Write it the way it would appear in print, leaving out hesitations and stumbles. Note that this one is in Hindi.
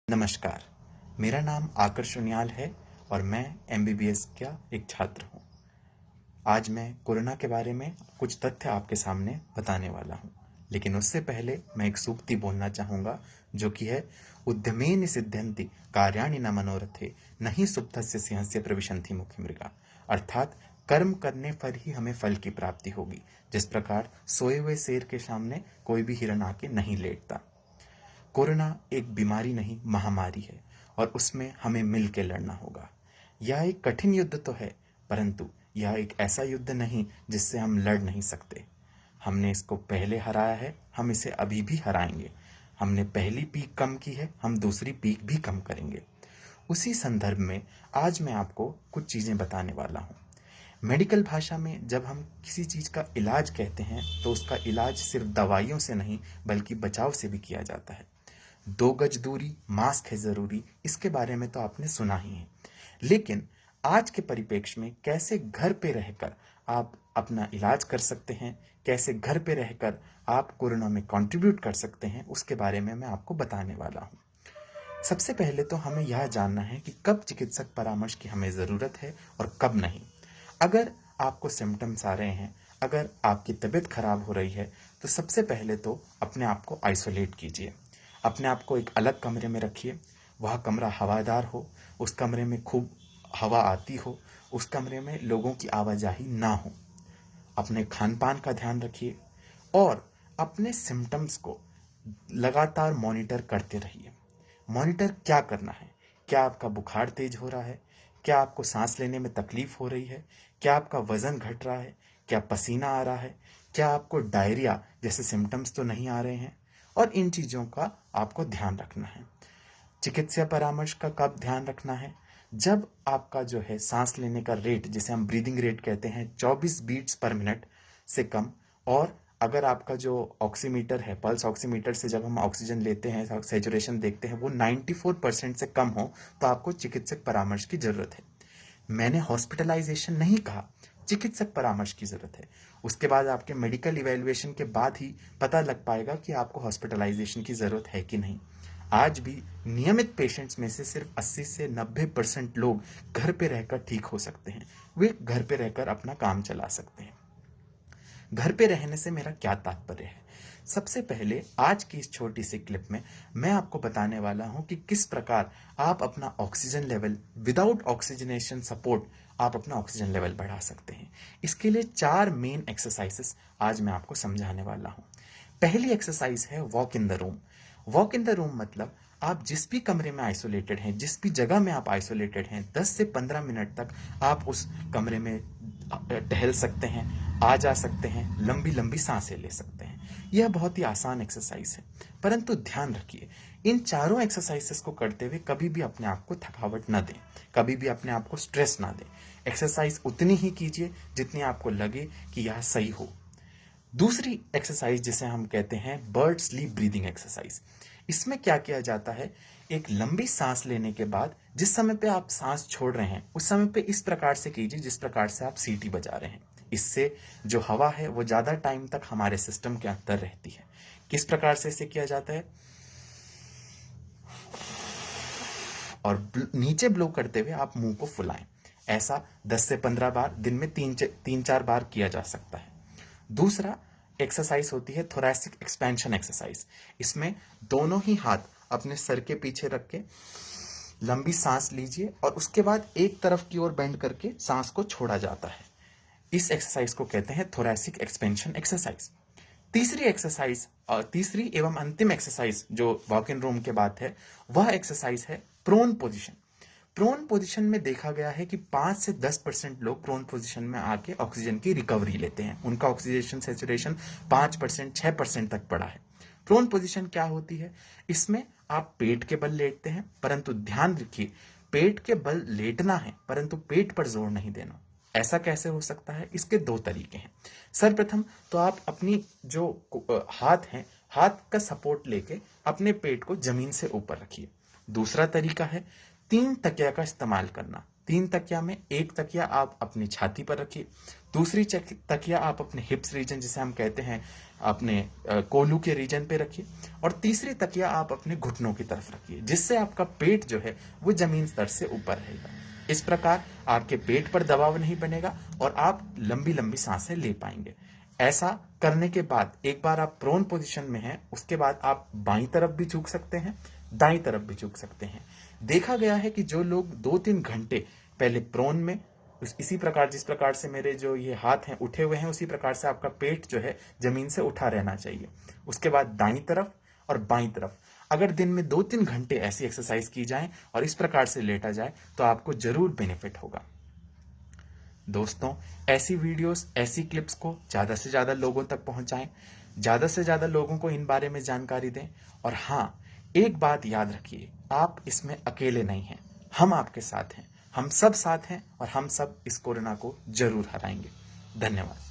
नमस्कार, मेरा नाम आकर्ष उनियाल है और मैं एमबीबीएस का एक छात्र हूँ। आज मैं कोरोना के बारे में कुछ तथ्य आपके सामने बताने वाला हूँ, लेकिन उससे पहले मैं एक सूक्ति बोलना चाहूँगा जो कि है उद्यमेन सिद्ध्यन्ति कार्याणि न मनोरथे नहीं सुप्तस्य सिंहस्य प्रविशन्ति मुखे मृगा। अर्थात कर्म करने पर ही हमें फल की प्राप्ति होगी। जिस प्रकार सोए हुए शेर के सामने कोई भी हिरन आके नहीं लेटता। कोरोना एक बीमारी नहीं, महामारी है और उसमें हमें मिल के लड़ना होगा। यह एक कठिन युद्ध तो है, परंतु यह एक ऐसा युद्ध नहीं जिससे हम लड़ नहीं सकते। हमने इसको पहले हराया है, हम इसे अभी भी हराएंगे। हमने पहली पीक कम की है, हम दूसरी पीक भी कम करेंगे। उसी संदर्भ में आज मैं आपको कुछ चीज़ें बताने वाला हूँ। मेडिकल भाषा में जब हम किसी चीज़ का इलाज कहते हैं तो उसका इलाज सिर्फ दवाइयों से नहीं बल्कि बचाव से भी किया जाता है। 2 गज दूरी, मास्क है जरूरी, इसके बारे में तो आपने सुना ही है। लेकिन आज के परिप्रेक्ष्य में कैसे घर पे रहकर आप अपना इलाज कर सकते हैं, कैसे घर पे रहकर आप कोरोना में कंट्रीब्यूट कर सकते हैं, उसके बारे में मैं आपको बताने वाला हूँ। सबसे पहले तो हमें यह जानना है कि कब चिकित्सक परामर्श की हमें ज़रूरत है और कब नहीं। अगर आपको सिम्टम्स आ रहे हैं, अगर आपकी तबीयत खराब हो रही है, तो सबसे पहले तो अपने आप को आइसोलेट कीजिए। अपने आप को एक अलग कमरे में रखिए। वह कमरा हवादार हो, उस कमरे में खूब हवा आती हो, उस कमरे में लोगों की आवाजाही ना हो। अपने खान पान का ध्यान रखिए और अपने सिम्टम्स को लगातार मॉनिटर करते रहिए। मॉनिटर क्या करना है? क्या आपका बुखार तेज हो रहा है? क्या आपको सांस लेने में तकलीफ हो रही है? क्या आपका वजन घट रहा है? क्या पसीना आ रहा है? क्या आपको डायरिया जैसे सिम्टम्स तो नहीं आ रहे हैं? और इन चीज़ों का आपको ध्यान रखना है। चिकित्सा परामर्श का कब ध्यान रखना है? जब आपका जो है सांस लेने का रेट, जिसे हम ब्रीदिंग रेट कहते हैं, 24 बीट्स पर मिनट से कम, और अगर आपका जो ऑक्सीमीटर है, पल्स ऑक्सीमीटर से जब हम ऑक्सीजन लेते हैं, सैचुरेशन देखते हैं, वो 94% से कम हो, तो आपको चिकित्सक परामर्श की जरूरत है। मैंने हॉस्पिटलाइजेशन नहीं कहा, चिकित्सक परामर्श की जरूरत है। उसके बाद आपके मेडिकल इवैल्यूएशन के बाद ही पता लग पाएगा कि आपको हॉस्पिटलाइजेशन की जरूरत है कि नहीं। आज भी नियमित पेशेंट्स में से सिर्फ 80 से 90% लोग घर पे रहकर ठीक हो सकते हैं। वे घर पे रहकर अपना काम चला सकते हैं। घर पे रहने से मेरा क्या तात्पर्य है? सबसे पहले आज की इस छोटी सी क्लिप में मैं आपको बताने वाला हूं कि किस प्रकार आप अपना oxygen level, without oxygenation support, आप अपना ऑक्सीजन लेवल बढ़ा सकते हैं। इसके लिए 4 मेन एक्सरसाइजेस आज मैं आपको समझाने वाला हूं। पहली एक्सरसाइज है walk in the room. Walk in the room मतलब आप जिस भी कमरे में आइसोलेटेड हैं, जिस भी जगह में आप आइसोलेटेड हैं, 10 से 15 मिनट तक आप उस कमरे में टहल सकते हैं, आ जा सकते हैं, लंबी लंबी सांसें ले सकते हैं। यह बहुत ही आसान एक्सरसाइज है, परंतु ध्यान रखिए, इन चारों एक्सरसाइजेस को करते हुए कभी भी अपने आप को थकावट न दें, कभी भी अपने आप को स्ट्रेस ना दें। एक्सरसाइज उतनी ही कीजिए जितनी आपको लगे कि यह सही हो। दूसरी एक्सरसाइज जिसे हम कहते हैं बर्ड स्लीप ब्रीदिंग एक्सरसाइज। इसमें क्या किया जाता है, एक लंबी सांस लेने के बाद जिस समय पे आप सांस छोड़ रहे हैं, उस समय पे इस प्रकार से कीजिए जिस प्रकार से आप सीटी बजा रहे हैं। इससे जो हवा है वो ज्यादा टाइम तक हमारे सिस्टम के अंदर रहती है। किस प्रकार से इसे किया जाता है? और नीचे ब्लो करते हुए आप मुंह को फुलाएं। ऐसा 10 से 15 बार, दिन में 3-4 बार किया जा सकता है। दूसरा एक्सरसाइज होती है थोरैसिक एक्सपेंशन एक्सरसाइज। इसमें दोनों ही हाथ अपने सर के पीछे रख के लंबी सांस लीजिए और उसके बाद एक तरफ की ओर बेंड करके सांस को छोड़ा जाता है। इस एक्सरसाइज को कहते हैं थोरैसिक एक्सपेंशन एक्सरसाइज। तीसरी एक्सरसाइज और तीसरी एवं अंतिम एक्सरसाइज जो वॉक इन रूम के बाद है, वह एक्सरसाइज है प्रोन पोजीशन। प्रोन पोजीशन में देखा गया है कि 5 से 10% लोग प्रोन पोजीशन में आके ऑक्सीजन की रिकवरी लेते हैं। उनका ऑक्सीजन सैचुरेशन 5%, 6% तक बढ़ा है। प्रोन पोजीशन क्या होती है? इसमें आप पेट के बल लेटते हैं, परंतु ध्यान रखिए, पेट के बल लेटना है परंतु पेट पर जोर नहीं देना। ऐसा कैसे हो सकता है? इसके 2 तरीके हैं। सर्वप्रथम तो आप अपनी जो हाथ हैं, हाथ का सपोर्ट लेके अपने पेट को जमीन से ऊपर रखिए। दूसरा तरीका है 3 तकिया का इस्तेमाल करना। 3 तकिया में एक तकिया आप अपनी छाती पर रखिए, दूसरी तकिया आप अपने हिप्स रीजन जिसे हम कहते हैं अपने कोलू के रीजन पे रखिए, और तीसरी तकिया आप अपने घुटनों की तरफ रखिए, जिससे आपका पेट जो है वो जमीन स्तर से ऊपर रहेगा। इस प्रकार आपके पेट पर दबाव नहीं बनेगा और आप लंबी लंबी सांसें ले पाएंगे। ऐसा करने के बाद एक बार आप प्रोन पोजीशन में हैं, उसके बाद आप बाईं तरफ भी झुक सकते हैं, दाईं तरफ भी झुक सकते हैं। देखा गया है कि जो लोग 2-3 घंटे पहले प्रोन में इसी प्रकार जिस प्रकार से मेरे जो ये हाथ हैं उठे हुए हैं, उसी प्रकार से आपका पेट जो है जमीन से उठा रहना चाहिए। उसके बाद दाईं तरफ और बाईं तरफ अगर दिन में 2-3 घंटे ऐसी एक्सरसाइज की जाए और इस प्रकार से लेटा जाए तो आपको जरूर बेनिफिट होगा। दोस्तों, ऐसी वीडियोस, ऐसी क्लिप्स को ज़्यादा से ज़्यादा लोगों तक पहुंचाएं, ज़्यादा से ज़्यादा लोगों को इन बारे में जानकारी दें। और हाँ, एक बात याद रखिए, आप इसमें अकेले नहीं हैं, हम आपके साथ हैं, हम सब साथ हैं और हम सब इस कोरोना को जरूर हराएंगे। धन्यवाद।